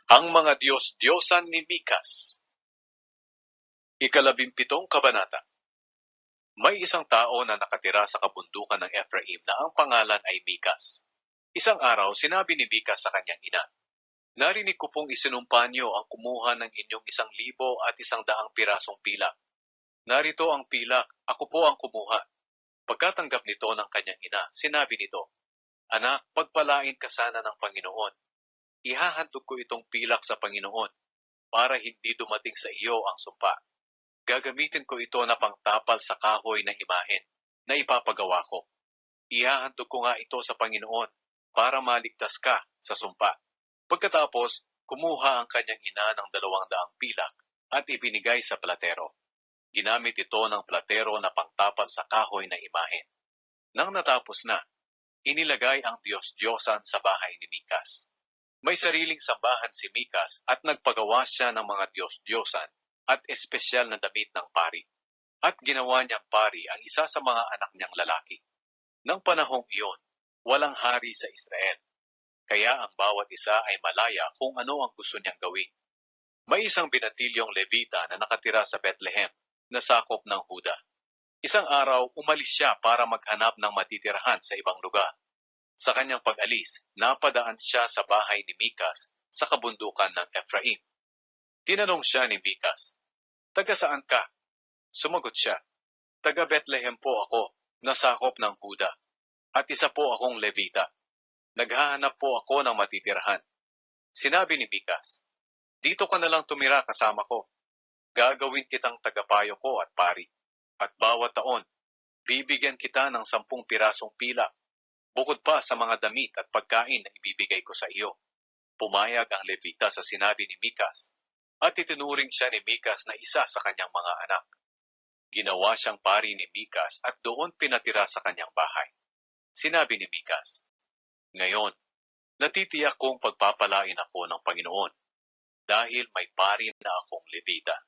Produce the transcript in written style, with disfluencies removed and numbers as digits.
Ang mga Diyos-Diyosan ni Mikas. Ikalabimpitong kabanata. May isang tao na nakatira sa kabundukan ng Ephraim na ang pangalan ay Mikas. Isang araw, sinabi ni Mikas sa kanyang ina, "Narinig ko pong isinumpa niyo ang kumuha ng inyong 1,100 pirasong pilak. Narito ang pilak, ako po ang kumuha." Pagkatanggap nito ng kanyang ina, sinabi nito, "Anak, pagpalain ka sana ng Panginoon. Ihahandog ko itong pilak sa Panginoon para hindi dumating sa iyo ang sumpa. Gagamitin ko ito na pangtapal sa kahoy ng imahen na ipapagawa ko. Ihahandog ko nga ito sa Panginoon para maligtas ka sa sumpa." Pagkatapos, kumuha ang kanyang ina ng 200 pilak at ibinigay sa platero. Ginamit ito ng platero na pangtapal sa kahoy ng imahen. Nang natapos na, inilagay ang Diyos-Diyosan sa bahay ni Mikas. May sariling sambahan si Mikas at nagpagawa siya ng mga Diyos-Diyosan at espesyal na damit ng pari. At ginawa niyang pari ang isa sa mga anak niyang lalaki. Nang panahong iyon, walang hari sa Israel. Kaya ang bawat isa ay malaya kung ano ang gusto niyang gawin. May isang binatilyong Levita na nakatira sa Bethlehem na sakop ng Huda. Isang araw, umalis siya para maghanap ng matitirahan sa ibang lugar. Sa kanyang pag-alis, napadaan siya sa bahay ni Mikas sa kabundukan ng Ephraim. Tinanong siya ni Mikas, "Taga saan ka?" Sumagot siya, "Taga Bethlehem po ako, nasakop ng Huda, at isa po akong Levita. Naghahanap po ako ng matitirahan." Sinabi ni Mikas, "Dito ka na lang tumira kasama ko. Gagawin kitang tagapayo ko at pari. At bawat taon, bibigyan kita ng 10 pirasong pilak, bukod pa sa mga damit at pagkain na ibibigay ko sa iyo." Pumayag ang Levita sa sinabi ni Mikas, at itinuring siya ni Mikas na isa sa kanyang mga anak. Ginawa siyang pari ni Mikas at doon pinatira sa kanyang bahay. Sinabi ni Mikas, "Ngayon, natitiyak kong pagpapalain ako ng Panginoon dahil may pari na akong Levita."